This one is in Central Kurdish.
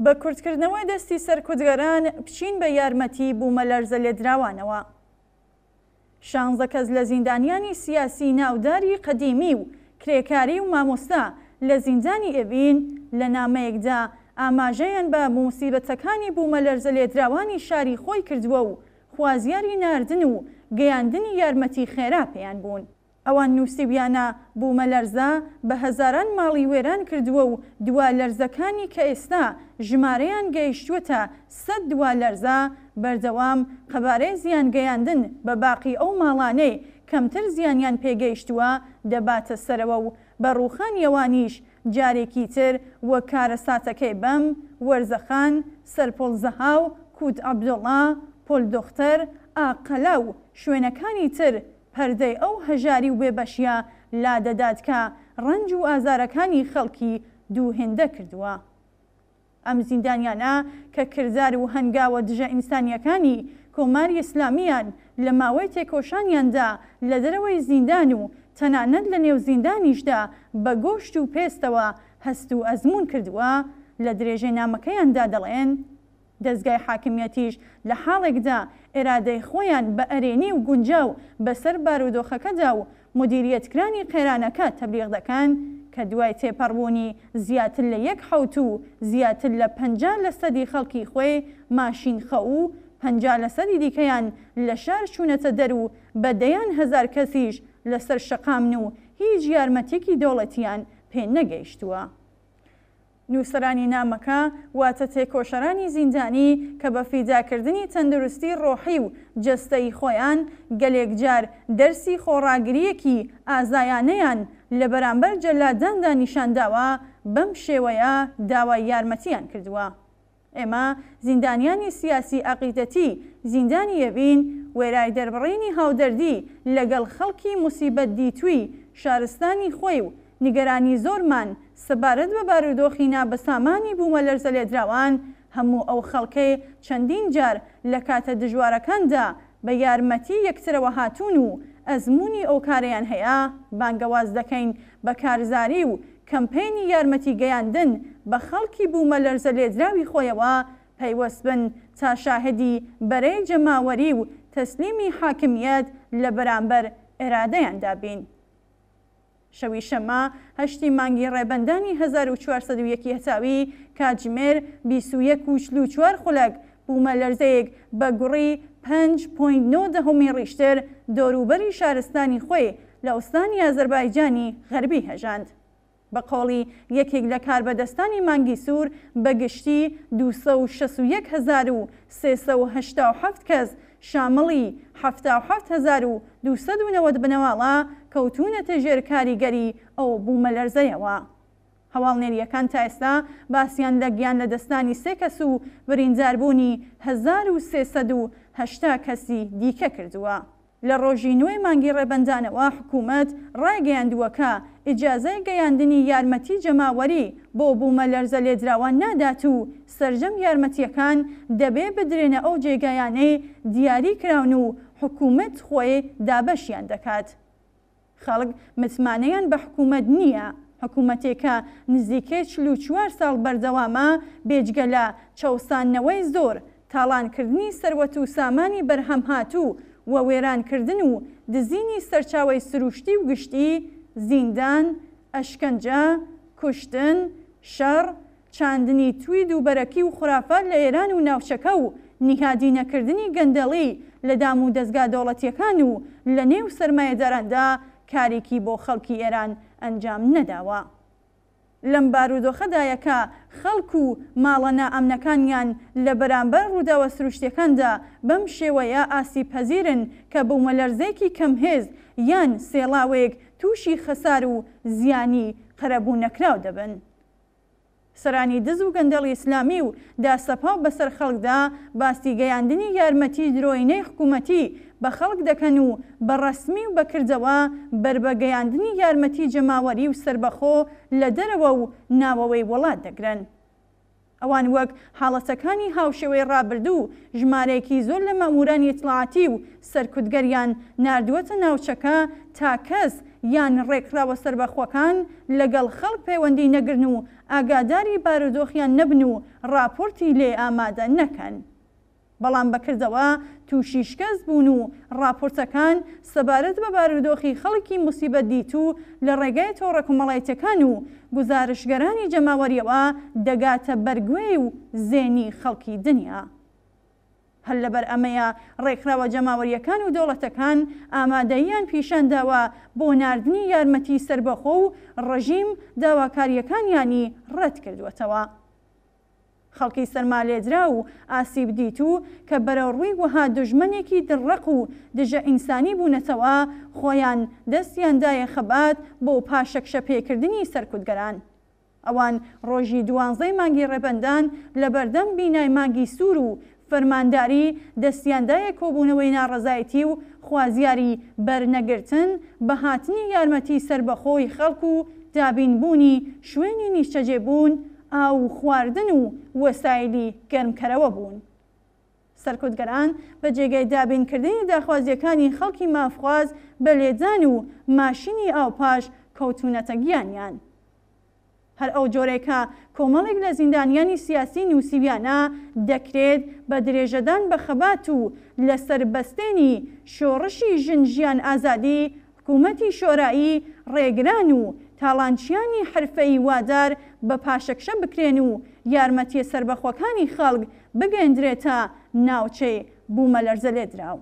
بە کورتکردنەوەی دەستی سەرکوتگەران بچین بە یارمەتی بوومەلەرزە لێدراوانەوە. 16 کەس لە زیندانیانی سیاسی ناوداری قەدیمی و کرێکاری و مامۆستا لە زیندانی ئێڤین لە نامەیەکدا ئاماژەیان بە موسیبەتەکانی بوومەلەرزە لێدراوانی شاری خۆی کردووە و خوازیاری ناردن و گەیاندنی یارمەتی خێرا پێیان بوون. ئەوان نووسیویانە بوومەلەرزە بە هەزاران ماڵی وێران کردووە و دوالەرزەکانی کە ئێستا ژمارەیان گەیشتووەتە 100 دوالەرزە بەردەوام قەبارەی زیان گەیاندن بە باقی ئەو ماڵانەی کەمتر زیانیان پێگەیشتووە دەباتە سەرەوە و بە ڕووخانیەوانیش جارێکی تر وە کارەساتەکەی بەم، وەرزەخان، سەرپۆڵزەهاو، کوت عەبدوڵڵا، پۆلدۆختەر، ئاقەلا و شوێنەکانی تر پەردەی ئەو هەژاری و بێبەشیە لادەدات کە ڕەنج و ئازارەکانی خەڵکی دووهێندە کردووە. ئەم زیندانیانە کە کردار و هەنگاوە دژە ئینسانیەکانی کۆماری ئیسلامیان لە ماوەی تێکۆشانیاندا لە دەرەوەی زیندان و تەنانەت لە نێو زیندانیشدا بە گۆشت و پێستەوە هەست و ئەزمون کردووە، لە درێژەی نامەکەیاندا دەڵێن دەستگای حاکمیەتیش لە حاڵێکدا ئێرادەی خۆیان بە ئەرێنی و گونجاو بەسەر بارودۆخەکەدا و مدیریەتکرانی قێرانەکە تەبلیغ دەکەن کە دوای تێپەڕبوونی زیاتر لە 1 حەوت و زیاتر لە 50% خەڵکی خۆی ماشین خە و 50% دیکەیان لە شار چوونەتە دەر و بە دەیان هەزار کەسیش لەسەر شەقامن و هیچ یارمەتێکی دەوڵەتیان پێ نەگەیشتووە. نووسەرانی نامەکە واتە تێکۆشەرانی زیندانی کە بە فیداکردنی تەندروستی ڕۆحی و جەستەی خۆیان گەلێک جار دەرسی خۆڕاگریەکی ئازایانەیان لە بەرامبەر جەلاداندا نیشانداوە، بەم شێوەیە داوای یارمەتیان کردووە. ئێمە زیندانیانی سیاسی عەقیدەتی زیندانی ئێڤین وێرای دەربڕینی هاودەردی لەگەڵ خەڵکی موسیبەت دیتووی شارستانی خۆی و نیگەرانی زۆرمان سەبارەت بە بارودۆخی نابەسامانی بوومەلەرزە لێدراوان هەموو ئەو خەڵکەی چەندین جار لە کاتە دژوارەکاندا بە یارمەتی یەکترەوە هاتوون و ئەزمموی ئەو کارەیان هەیە بانگەواز دەکەین بە کارزاری و کەمپێنی یارمەتی گەیاندن بە خەڵکی بوومەلەرزە لێدراوی خۆیەوە پەیوەست بن تا شاهدی بەرەی جەماوەری و تەسلیمی حاکمیەت لە بەرامبەر ئێرادەیاندا بین. شەوی شەمە 8 مانگی ڕێبەندانی 1401 هەتاوی کاتژمێر 21:44 خولەک بوومەلەرزەیەک بە گوڕی 5.9 ریشتر دۆروبەری شارستانی خۆی لە ئوستانی ئازەربایجانی غەربی هەژاند. بە قۆڵی یەکێک لە کاربەدەستانی مانگی سوور بەگشتی 261,387 کەس شامڵی 77,290 بنەواڵە کەوتونەتە ژێر کاریگەری ئەو بوومەلەرزەیەوە. هەواڵنێریەکان تا ئێستا باسییان لە گیان لە دەستانی 3 کەس و برینداربوونی 1380 کەسی دیکە کردووە. لە ڕۆژی نوێی مانگی ڕێبەندانەوە حکوومەت ڕایگەیاندووە کە ئیجازەی گەیاندنی یارمەتی جەماوەری بۆ بوومەلەرزە لێدراوان نادات و سەرجەم یارمەتیەکان دەبێ بدرێنە ئەو جێگایانەی دیاری کراون و حکوومەت خۆی دابەشیان دەکات. خەڵک متمانەیان بە حکوومەت نییە. حکوومەتێکە نزیکەی 44 ساڵ بەردەوامە بێجگە لە چەوسانەوەی زۆر، تاڵانکردنی سەروەت و سامانی بەرهەمهاتوو و وێرانکردن و دزینی سەرچاوەی سروشتی و گشتی، زیندان، ئەشکەنجە، کوشتن، شەڕ، چاندنی توی دووبەرەکی و خورافات لە ئێران و ناوچەکە و نیهادینەکردنی گەندەڵی لە دام و دەستگا دەوڵەتیەکان و لە نێو سەرمایەداراندا کارێکی بۆ خەڵکی ئێران ئەنجام نەداوە. لەم بارودۆخەدایە کە خەڵک و ماڵە نائەمنەکانیان لە بەرامبەر ڕووداوە سروشتیەکاندا بەم شێوەیە ئاسیبپەزیرن کە بوومەلەرزەیەکی کەمهێز یان سێڵاوێک تووشی خەسار و زیانی قەرەبوو نەکراو دەبن. سەرانی دز و گەندەڵی ئیسلامی و داسەپاو بەسەر خەڵکدا باسی گەیاندنی یارمەتی درۆینەی حکوومەتی بە خەڵک دەکەن و بە ڕەسمی و بەکردەوە بربەگەیاندنی یارمەتی جەماوەری و سربەخۆ لە دەرەوە و ناوەوەی وڵات دەگرن. ئەوان وەک حاڵەتەکانی هاوشێوەی ڕابردوو ژمارەیەکی زۆر لە مەمورانی ئیتڵاعاتی و سەرکوتگەریان ناردووەتە ناوچەکە تا کەس یان ڕێکخراوە سەربەخۆکان لەگەڵ خەڵک پەیوەندی نەگرن و ئاگاداری بارودۆخیان نەبن و راپۆرتی لێ ئامادە نەکەن. بەڵام بەکردەوە تووشی شکست بوون و راپۆرتەکان سەبارەت بە بارودۆخی خەڵکی موسیبەت دیتوو لە ڕێگای تۆڕە کۆمەڵایەتیەکان و گزارشگەرانی جەماوەریەوە دەگاتە بەرگوێ و زێنی خەڵکی دنیا. هەر لەبەر ئەمەیە ڕێکخراوە جەماوەریەکان و دەوڵەتەکان ئامادەییان پیشانداوە بۆ ناردنی یارمەتی سەربەخۆ و ڕەژیم داواکاریەکانیانی ڕەت کردووەتەوە. خەڵکی سەرمالێدرا و ئاسیب دیتوو کە بەرەوڕووی وەها دژمنێکی دڕەق و دژە ئینسانی بوونەتەوە خۆیان دەستیاندایە خەبات بۆ پاشەکشە پێکردنی سەرکوتگەران. ئەوان ڕۆژی 12 مانگی ڕێبەندان لە بەردەم بینای مانگی سوور و فەرمانداری دەستیاندایە کۆبوونەوەی ناڕەزایەتی و خوازیاری بەرنەگرتن بە هاتنی یارمەتی سەربەخۆی خەڵک و دابینبوونی شوێنی نیشتەجێبوون ئاو خواردن و وەسایلی گەرمکەرەوە بوون. سەرکوتگەران بە جێگەی دابینکردنی داخوازیەکانی خەڵکی مافخواز بە لێدان و ماشینی ئاوپاش کەوتونەتە گیانیان. هەر ئەو جۆرێکە کۆمەڵێک لە زیندانیانی سیاسی نووسیویانە دەکرێت بە درێژەدان بە خەبات و لەسەر بەستێنی شۆڕشی ژن-ژیان ئازادی حکوومەتی شۆرایی ڕێگران و تاڵانچیانی حرفەی وادار بە پاشەکشە بکرێن و یارمەتیە سەربەخۆکانی خەڵک بگەندرێتە ناوچەی بوومەلەرزە لێدراو.